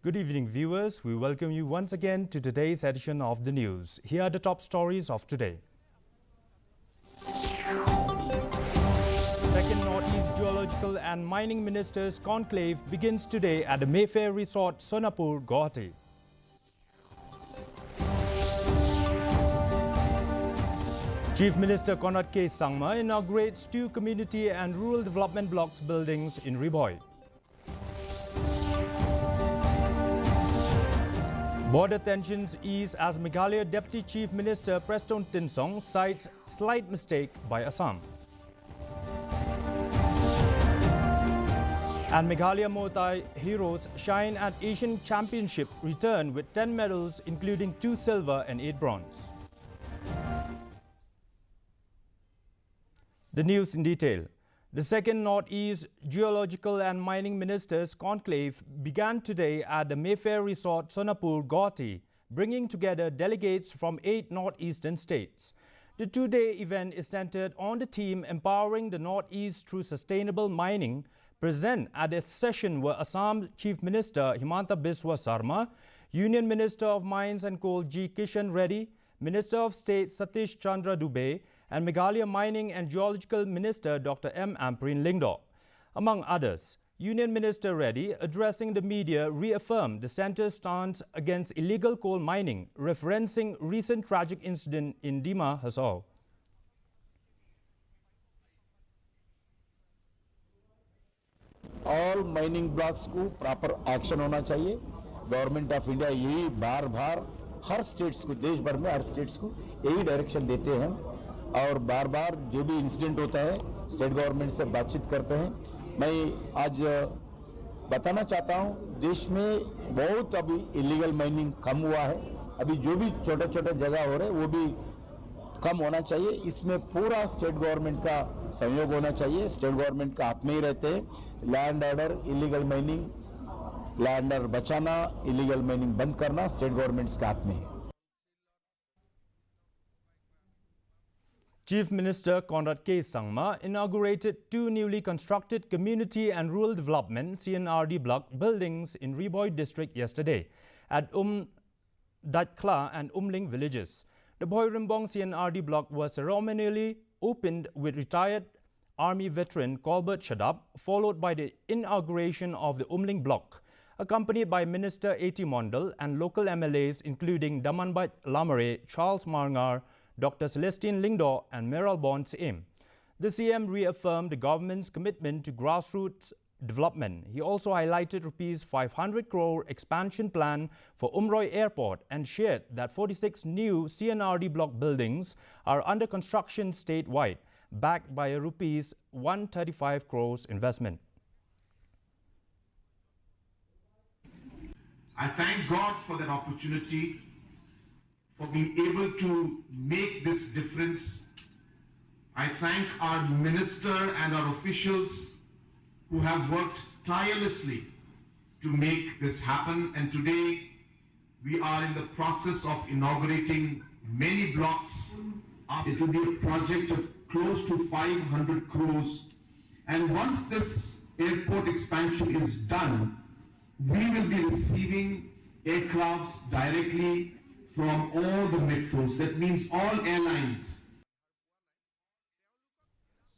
Good evening, viewers. We welcome you once again to today's edition of the news. Here are the top stories of today. Second Northeast Geological and Mining Ministers Conclave begins today at the Mayfair Resort, Sonapur, Guwahati. Chief Minister Conrad Sangma inaugurates 2 community and rural development blocks buildings in Riboy. Border tensions ease as Meghalaya Deputy Chief Minister Preston Tinsing cites slight mistake by Assam. And Meghalaya Muay Thai heroes shine at Asian Championship return with 10 medals including 2 silver and 8 bronze. The news in detail. The second Northeast Geological and Mining Ministers Conclave began today at the Mayfair Resort, Sonapur, Guwahati, bringing together delegates from 8 northeastern states. The 2-day event is centered on the theme Empowering the Northeast Through Sustainable Mining. Present at the session were Assam Chief Minister Himanta Biswa Sarma, Union Minister of Mines and Coal G. Kishan Reddy, Minister of State Satish Chandra Dubey, and Meghalaya Mining and Geological Minister Dr. M. Amprin Lyngdoh. Among others, Union Minister Reddy, addressing the media, reaffirmed the centre's stance against illegal coal mining, referencing recent tragic incident in Dima Hasao. All mining blocks को proper action होना चाहिए। Government of India यही बार बार हर states को, देश भर में हर states को यही डायरेक्शन देते हैं और बार बार जो भी इंसिडेंट होता है स्टेट गवर्नमेंट से बातचीत करते हैं। मैं आज बताना चाहता हूं, देश में बहुत अभी इलीगल माइनिंग कम हुआ है। अभी जो भी छोटे छोटे जगह हो रहे हैं वो भी कम होना चाहिए। इसमें पूरा स्टेट गवर्नमेंट का सहयोग होना चाहिए। स्टेट गवर्नमेंट का हाथ में ही रहते हैं। Land order, illegal mining, land order बचाना, इलीगल माइनिंग बंद करना स्टेट गवर्नमेंट के हाथ में है। Chief Minister Conrad Sangma inaugurated 2 newly constructed Community and Rural Development CNRD block buildings in Riboy district yesterday at Datkla and Umling villages. The Boy Rimbong CNRD block was ceremonially opened with retired Army veteran Colbert Shadab, followed by the inauguration of the Umling block, accompanied by Minister A.T. Mondal and local MLAs including Damanbat Lamare, Charles Marngar, Dr. Celestine Lyngdoh and Meral Bond Siem. The CM reaffirmed the government's commitment to grassroots development. He also highlighted Rs 500 crore expansion plan for Umroi Airport and shared that 46 new CNRD block buildings are under construction statewide, backed by a Rs 135 crores investment. I thank God for that opportunity, for being able to make this difference. I thank our minister and our officials who have worked tirelessly to make this happen. And today we are in the process of inaugurating many blocks. It will be a project of close to 500 crores. And once this airport expansion is done, we will be receiving aircrafts directly from all the metros. That means all airlines.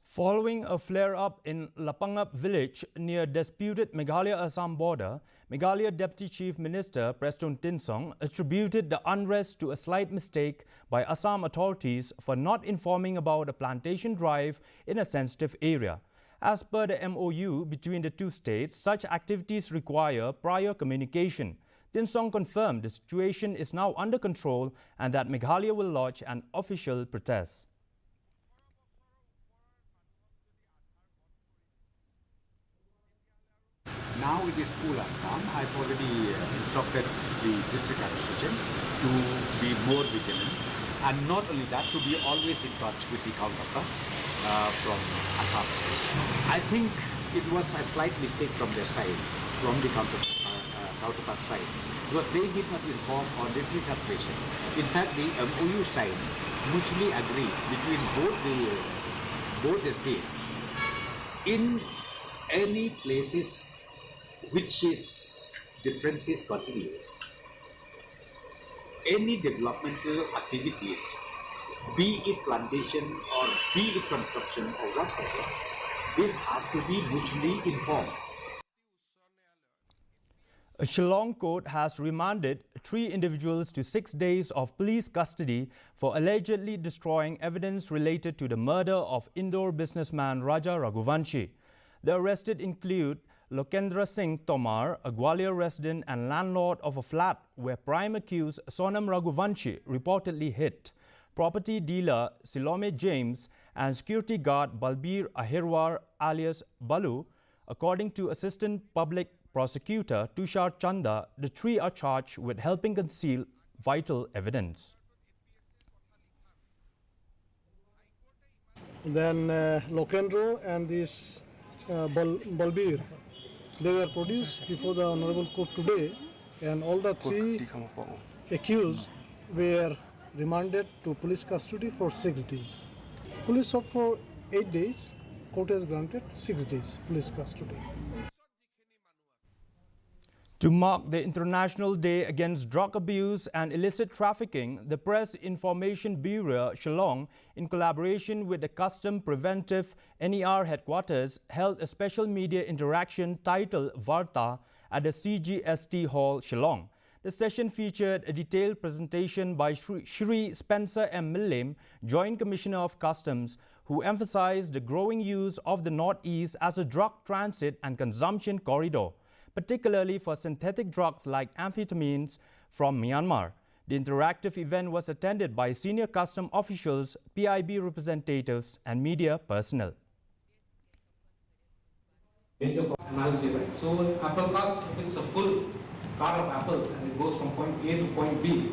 Following a flare-up in Lapangap village near disputed Meghalaya-Assam border, Meghalaya Deputy Chief Minister Preston Tinsing attributed the unrest to a slight mistake by Assam authorities for not informing about a plantation drive in a sensitive area. As per the MOU between the 2 states, such activities require prior communication. Tinsing confirmed the situation is now under control and that Meghalaya will lodge an official protest. Now it is cool and calm. I've already instructed the district administration to be more vigilant, and not only that, to be always in touch with the counterpart from Assam. I think it was a slight mistake from their side, from the counterpart side, because they did not inform on this administration. In fact, the MOU side mutually agreed between both the states. In any places which is differences continue. Any developmental activities, be it plantation or be it construction or whatever, this has to be mutually informed. A Shillong court has remanded 3 individuals to 6 days of police custody for allegedly destroying evidence related to the murder of Indore businessman Raja Raghuvanshi. The arrested include Lokendra Singh Tomar, a Gwalior resident and landlord of a flat where prime accused Sonam Raghuvanshi reportedly hid, property dealer Silome James, and security guard Balbir Ahirwar alias Balu. According to Assistant Public Prosecutor Tushar Chanda, the 3 are charged with helping conceal vital evidence. Then Lokendro and this Balbir, they were produced before the Honorable Court today, and all the 3 accused were remanded to police custody for 6 days. Police sought for 8 days, court has granted 6 days police custody. To mark the International Day Against Drug Abuse and Illicit Trafficking, the Press Information Bureau, Shillong, in collaboration with the Custom Preventive NER headquarters, held a special media interaction titled Varta at the CGST Hall, Shillong. The session featured a detailed presentation by Shri Spencer M. Millim, Joint Commissioner of Customs, who emphasized the growing use of the Northeast as a drug transit and consumption corridor, particularly for synthetic drugs like amphetamines from Myanmar. The interactive event was attended by senior custom officials, PIB representatives, and media personnel. Major analogy, right? So apple carts, it's a full cart of apples and it goes from point A to point B.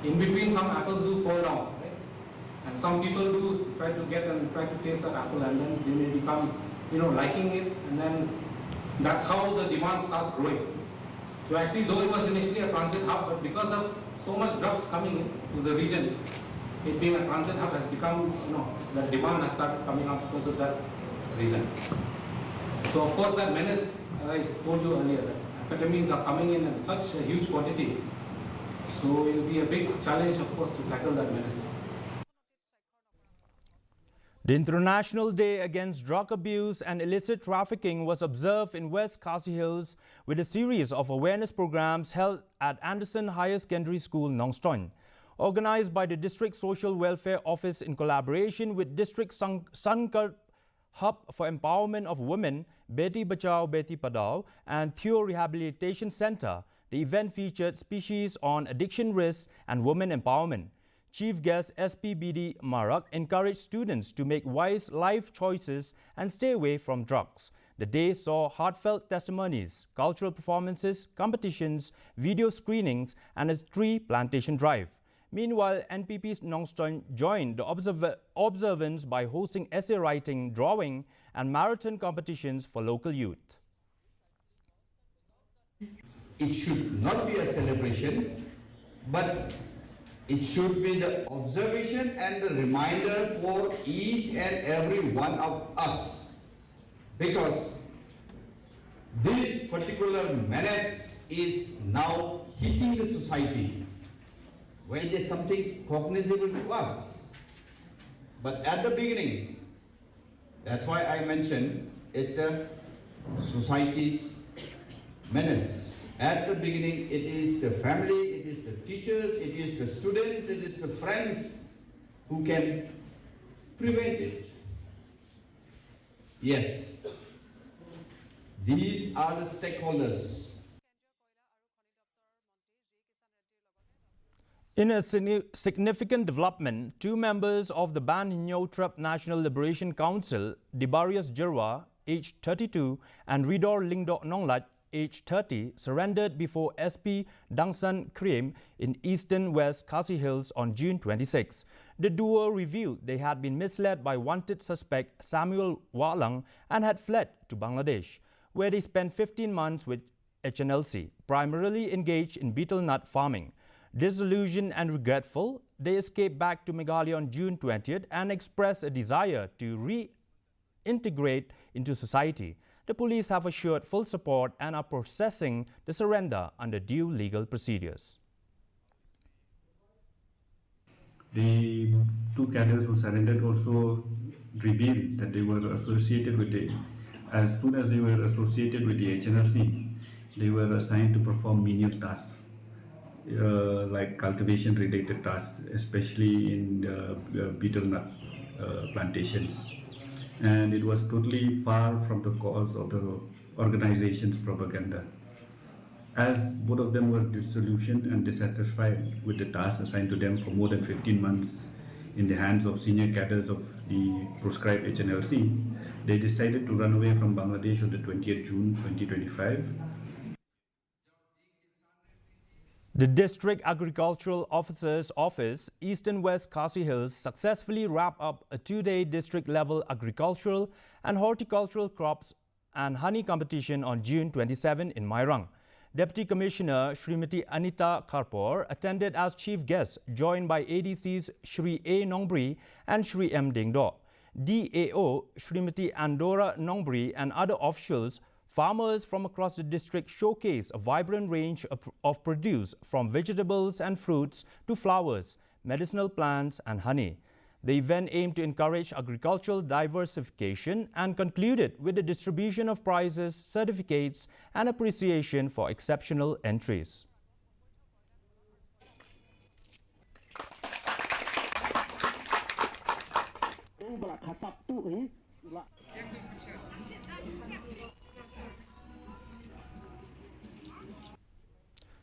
In between, some apples do fall down, right? And some people do try to get and try to taste that apple, and then they may become, liking it, and then that's how the demand starts growing. So actually, though it was initially a transit hub, but because of so much drugs coming into the region, it being a transit hub has become, the demand has started coming up because of that reason. So of course that menace, as I told you earlier, that amphetamines are coming in such a huge quantity. So it will be a big challenge, of course, to tackle that menace. The International Day Against Drug Abuse and Illicit Trafficking was observed in West Khasi Hills with a series of awareness programs held at Anderson Higher Secondary School, Nongstoin. Organized by the District Social Welfare Office in collaboration with District Sankar Hub for Empowerment of Women, Beti Bachao Beti Padao, and Theo Rehabilitation Center, the event featured speeches on addiction risks and women empowerment. Chief guest SPBD Marak encouraged students to make wise life choices and stay away from drugs. The day saw heartfelt testimonies, cultural performances, competitions, video screenings, and a tree plantation drive. Meanwhile, NPP Nongstoin joined the observance by hosting essay writing, drawing, and marathon competitions for local youth. It should not be a celebration, but it should be the observation and the reminder for each and every one of us, because this particular menace is now hitting the society when it is something cognizable to us. But at the beginning, that's why I mentioned it's a society's menace. At the beginning, it is the family, it is the teachers, it is the students, it is the friends who can prevent it. Yes, these are the stakeholders. In a significant development, 2 members of the Ban Hinyo Trup National Liberation Council, Dibarius Jirwa, aged 32, and Ridor Lingdo Nonglat, aged 30, surrendered before SP Dangsan Krim in eastern West Khasi Hills on June 26. The duo revealed they had been misled by wanted suspect Samuel Walang and had fled to Bangladesh, where they spent 15 months with HNLC, primarily engaged in betel nut farming. Disillusioned and regretful, they escaped back to Meghalaya on June 20th and expressed a desire to reintegrate into society. The police have assured full support and are processing the surrender under due legal procedures. The two cadres who surrendered also revealed that they were associated with as soon as they were associated with the HNRC, they were assigned to perform menial tasks, like cultivation related tasks, especially in betel nut plantations. And it was totally far from the cause of the organization's propaganda. As both of them were disillusioned and dissatisfied with the tasks assigned to them for more than 15 months in the hands of senior cadres of the proscribed HNLC, they decided to run away from Bangladesh on the 20th June 2025. The District Agricultural Officer's Office, Eastern West Khasi Hills, successfully wrapped up a two-day district-level agricultural and horticultural crops and honey competition on June 27 in Mairang. Deputy Commissioner Srimati Anita Karpor attended as chief guest, joined by ADCs Shri A. Nongbri and Shri M. Dingdo. DAO Srimati Andora Nongbri and other officials. Farmers from across the district showcase a vibrant range of produce from vegetables and fruits to flowers, medicinal plants and honey. The event aimed to encourage agricultural diversification and concluded with the distribution of prizes, certificates and appreciation for exceptional entries.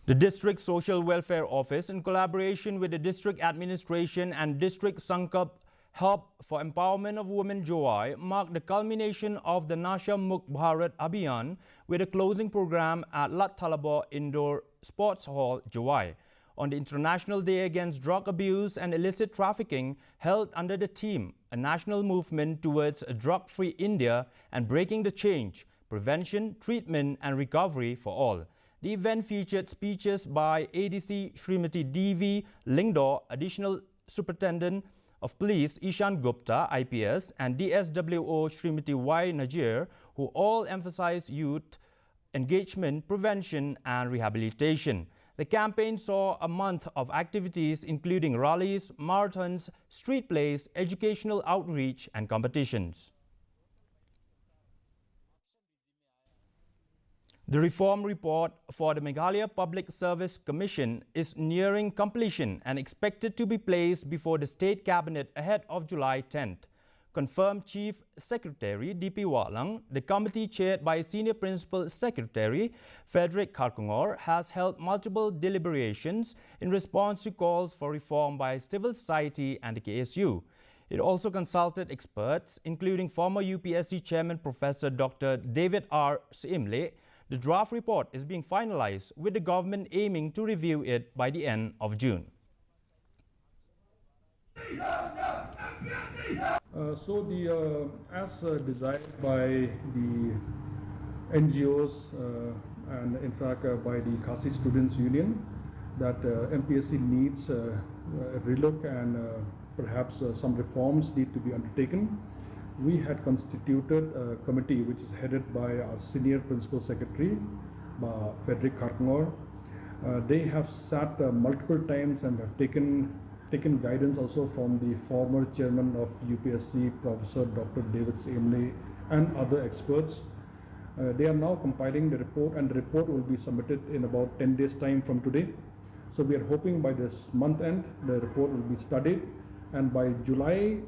The District Social Welfare Office, in collaboration with the District Administration and District Sangkap Help for Empowerment of Women Muay, marked the culmination of the Nasha Mukt Bharat Abhiyan with a closing program at Lat Thalabo Indoor Sports Hall, Muay. On the International Day Against Drug Abuse and Illicit Trafficking, held under the theme, a national movement towards a drug-free India and breaking the change, prevention, treatment and recovery for all. The event featured speeches by ADC Srimati D.V. Lingdo, Additional Superintendent of Police Ishan Gupta, IPS, and DSWO Srimati Y. Najir, who all emphasized youth engagement, prevention and rehabilitation. The campaign saw a month of activities including rallies, marathons, street plays, educational outreach and competitions. The reform report for the Meghalaya Public Service Commission is nearing completion and expected to be placed before the State Cabinet ahead of July 10th. Confirmed Chief Secretary D.P. Watlang, the committee chaired by Senior Principal Secretary Frederick Kharkongor, has held multiple deliberations in response to calls for reform by civil society and the KSU. It also consulted experts, including former UPSC Chairman Professor Dr. David R. Simle. The draft report is being finalized, with the government aiming to review it by the end of June. As desired by the NGOs and in fact by the Khasi Students Union, that MPSC needs a relook and perhaps some reforms need to be undertaken. We had constituted a committee which is headed by our Senior Principal Secretary, Frederick Kharkongor. They have sat multiple times and have taken guidance also from the former chairman of UPSC, Professor Dr. David Simle, and other experts. They are now compiling the report, and the report will be submitted in about 10 days' time from today. So we are hoping by this month end, the report will be studied, and by July,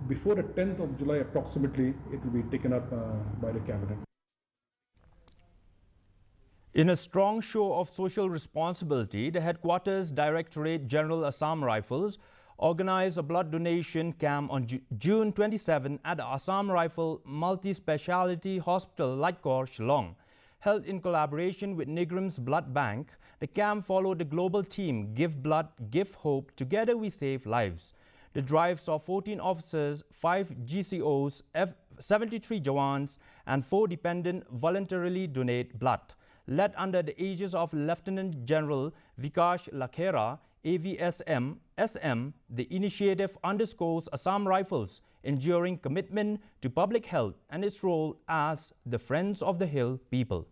before the 10th of July approximately, it will be taken up by the Cabinet. In a strong show of social responsibility, the Headquarters Directorate General Assam Rifles organized a blood donation camp on June 27 at the Assam Rifle Multi-Speciality Hospital, Lightcore, Shillong. Held in collaboration with Nigram's Blood Bank, the camp followed the global theme Give Blood, Give Hope, Together We Save Lives. The drive saw 14 officers, 5 GCOs, 73 Jawans, and 4 dependents voluntarily donate blood. Led under the aegis of Lieutenant General Vikash Lakhera, AVSM, SM, the initiative underscores Assam Rifles' enduring commitment to public health and its role as the Friends of the Hill people.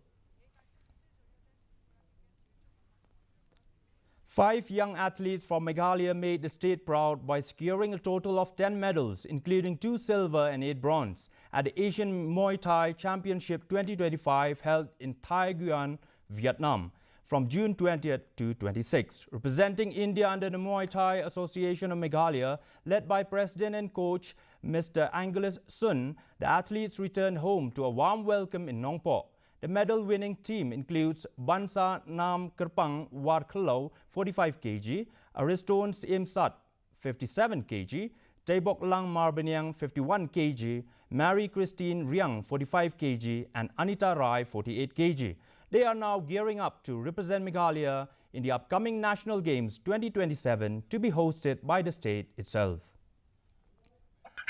5 young athletes from Meghalaya made the state proud by securing a total of 10 medals, including 2 silver and 8 bronze, at the Asian Muay Thai Championship 2025 held in Thai Nguyen, Vietnam, from June 20th to 26th. Representing India under the Muay Thai Association of Meghalaya, led by President and Coach Mr. Angus Sun, the athletes returned home to a warm welcome in Nong Po. The medal-winning team includes Bansa Nam Kerpang Warkalo, 45 kg, Ariston Siem Sat, 57 kg, Taebok Lang Marbanyang, 51 kg, Mary Christine Riang, 45 kg, and Anita Rai, 48 kg. They are now gearing up to represent Meghalaya in the upcoming National Games 2027 to be hosted by the state itself.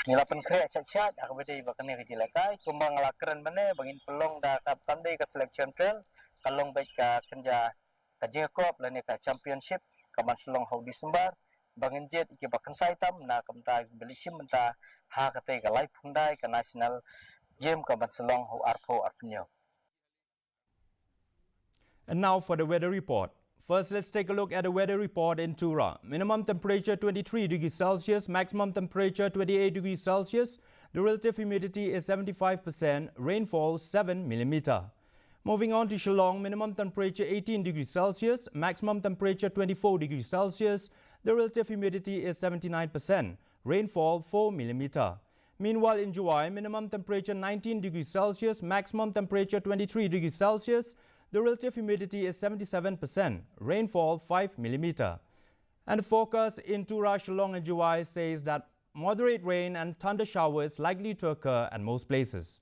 Nilapan kaya chat aku beri bakal ni kejelakai kumbang lakran mana bangin pelong dah kapten day ke selection trail kalong baik ke kerja kerja kop lain ke championship kaman selong hau Disember bangin jet iki bakal saitam na kamta belishim menta ha kate ke live hundai ke national game kaman selong hau arpo arpenyo. And now for the weather report. First, let's take a look at the weather report in Tura. Minimum temperature 23 degrees Celsius, maximum temperature 28 degrees Celsius. The relative humidity is 75%, rainfall 7 mm. Moving on to Shillong, minimum temperature 18 degrees Celsius, maximum temperature 24 degrees Celsius. The relative humidity is 79%, rainfall 4 mm. Meanwhile, in July, minimum temperature 19 degrees Celsius, maximum temperature 23 degrees Celsius. The relative humidity is 77%, rainfall 5 mm. And the forecast in Tura, Shillong and Juwai says that moderate rain and thunder showers likely to occur at most places.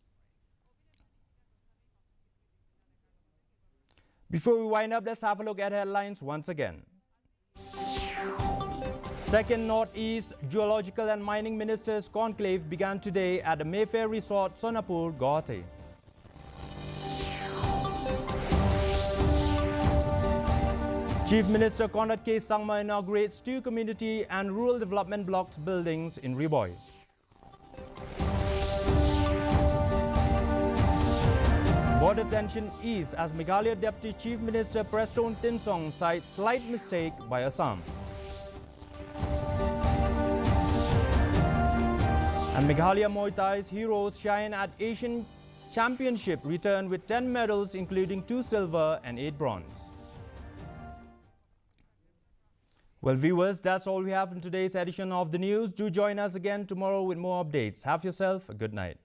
Before we wind up, let's have a look at headlines once again. Second Northeast Geological and Mining Ministers Conclave began today at the Mayfair Resort, Sonapur, Guwahati. Chief Minister Conrad Sangma inaugurates 2 community and rural development blocks buildings in Riboy. Border tension eased as Meghalaya Deputy Chief Minister Preston Tinsing cites slight mistake by Assam. And Meghalaya Muay Thai's heroes shine at Asian Championship, return with 10 medals including 2 silver and 8 bronze. Well, viewers, that's all we have in today's edition of the news. Do join us again tomorrow with more updates. Have yourself a good night.